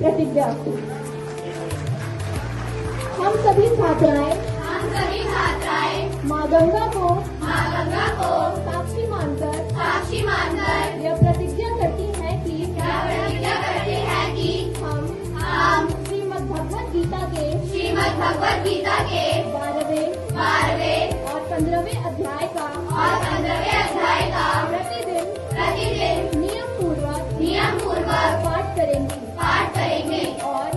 प्रतिज्ञा। हम सभी छात्राएं माँ गंगा को साक्षी मानकर यह प्रतिज्ञा करती हैं कि हम श्रीमद् भगवत गीता के 12वें और 15वें अध्याय का प्रतिदिन नियम पूर्वक पाठ करेंगे और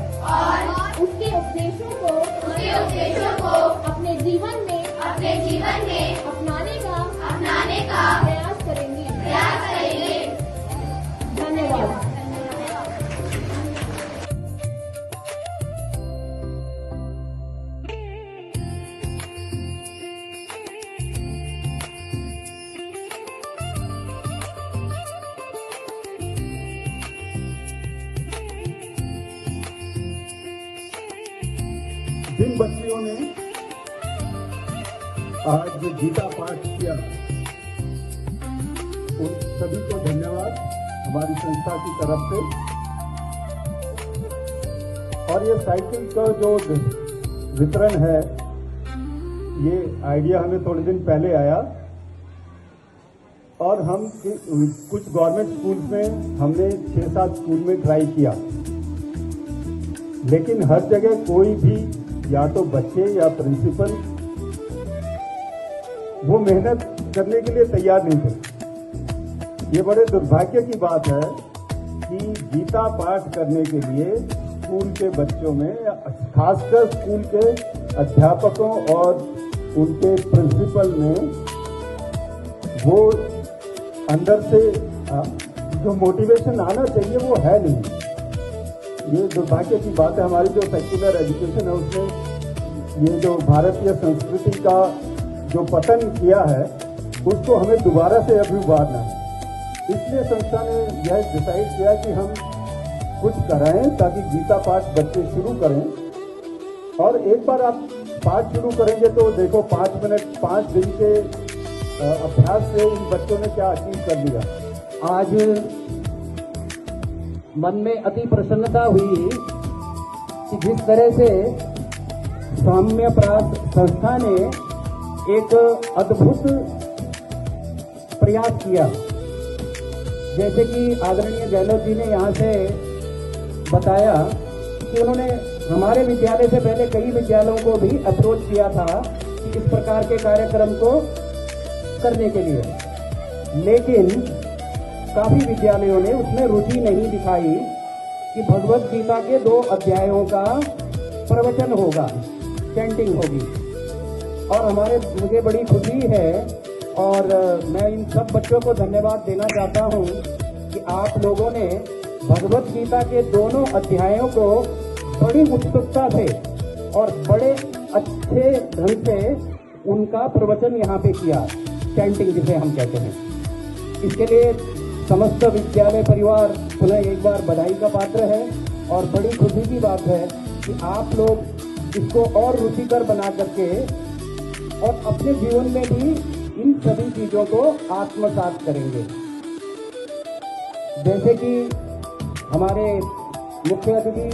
उसके उपदेशों को अपने जीवन में अपनाने का प्रयास करेंगे। धन्यवाद। जिन बच्चियों ने आज गीता पाठ किया उन सभी को धन्यवाद हमारी संस्था की तरफ से। और ये साइकिल का जो वितरण है, ये आइडिया हमें थोड़े दिन पहले आया और हम कुछ गवर्नमेंट स्कूल में हमने 6-7 स्कूल में ट्राई किया, लेकिन हर जगह कोई भी या तो बच्चे या प्रिंसिपल वो मेहनत करने के लिए तैयार नहीं थे। ये बड़े दुर्भाग्य की बात है कि गीता पाठ करने के लिए स्कूल के बच्चों में, खासकर स्कूल के अध्यापकों और उनके प्रिंसिपल में वो अंदर से जो मोटिवेशन आना चाहिए वो है नहीं। ये दुर्भाग्य की बात है। हमारी जो सेक्युलर एजुकेशन है उसने ये जो भारतीय संस्कृति का जो पतन किया है उसको हमें दोबारा से अभी उभारना है। इसलिए संस्था ने यह डिसाइड किया कि हम कुछ कराएं ताकि गीता पाठ बच्चे शुरू करें। और एक बार आप पाठ शुरू करेंगे तो देखो 5 दिन के अभ्यास से इन बच्चों ने क्या अचीव कर लिया। आज मन में अति प्रसन्नता हुई कि जिस तरह से सौम्य प्रास संस्था ने एक अद्भुत प्रयास किया। जैसे कि आदरणीय गहलोत जी ने यहाँ से बताया कि उन्होंने हमारे विद्यालय से पहले कई विद्यालयों को भी अप्रोच किया था कि इस प्रकार के कार्यक्रम को करने के लिए, लेकिन काफी विद्यालयों ने उसमें रुचि नहीं दिखाई कि भगवत गीता के 2 अध्यायों का प्रवचन होगा, चैंटिंग होगी। और मुझे बड़ी खुशी है और मैं इन सब बच्चों को धन्यवाद देना चाहता हूं कि आप लोगों ने भगवत गीता के दोनों अध्यायों को बड़ी उत्सुकता से और बड़े अच्छे ढंग से उनका प्रवचन यहाँ पे किया, चैंटिंग जिसे हम कहते हैं। इसके लिए समस्त विद्यालय परिवार पुनः एक बार बधाई का पात्र है और बड़ी खुशी की बात है कि आप लोग इसको और रुचिकर बना करके और अपने जीवन में भी इन सभी चीजों को आत्मसात करेंगे। जैसे कि हमारे मुख्य अतिथि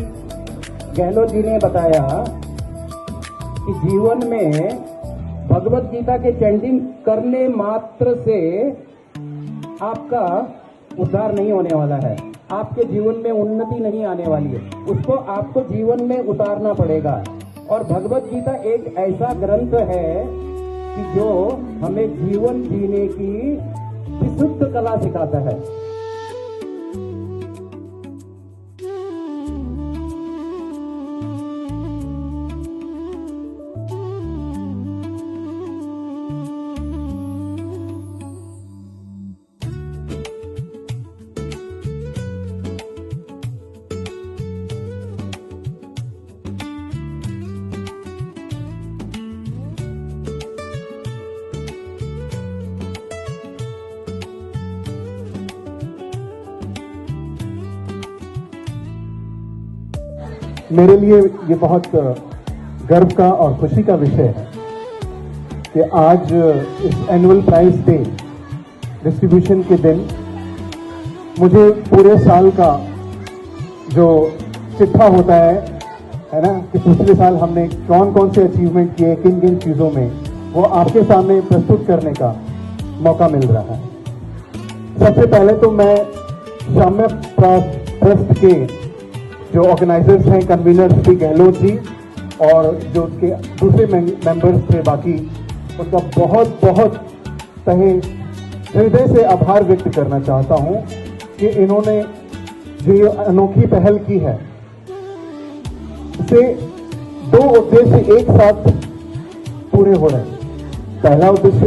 गहलोत जी ने बताया कि जीवन में भगवत गीता के चैंटिंग करने मात्र से आपका उद्धार नहीं होने वाला है, आपके जीवन में उन्नति नहीं आने वाली है, उसको आपको जीवन में उतारना पड़ेगा। और भगवत गीता एक ऐसा ग्रंथ है कि जो हमें जीवन जीने की विशुद्ध कला सिखाता है। मेरे लिए ये बहुत गर्व का और खुशी का विषय है कि आज इस एनुअल प्राइज डे डिस्ट्रीब्यूशन के दिन मुझे पूरे साल का जो चिट्ठा होता है ना, कि पिछले साल हमने कौन कौन से अचीवमेंट किए, किन किन चीज़ों में, वो आपके सामने प्रस्तुत करने का मौका मिल रहा है। सबसे पहले तो मैं शाम्य ट्रस्ट के जो ऑर्गेनाइजर्स हैं, कन्वीनर श्री गहलोत जी और जो उसके दूसरे मेंबर्स थे बाकी, उनका बहुत बहुत तहे हृदय से आभार व्यक्त करना चाहता हूं कि इन्होंने जो ये अनोखी पहल की है, इससे दो उद्देश्य एक साथ पूरे हो रहे हैं। पहला उद्देश्य,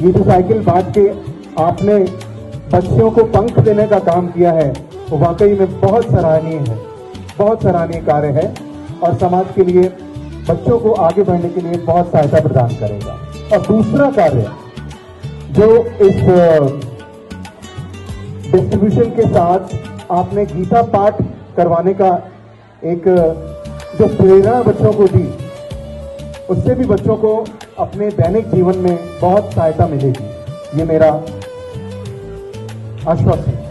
ये जो साइकिल बांट के आपने बच्चियों को पंख देने का काम किया है, वो वाकई में बहुत सराहनीय है, बहुत सराहनीय कार्य है और समाज के लिए, बच्चों को आगे बढ़ने के लिए बहुत सहायता प्रदान करेगा। और दूसरा कार्य जो इस डिस्ट्रीब्यूशन के साथ आपने गीता पाठ करवाने का एक जो प्रेरणा बच्चों को दी, उससे भी बच्चों को अपने दैनिक जीवन में बहुत सहायता मिलेगी, ये मेरा आश्वासन है।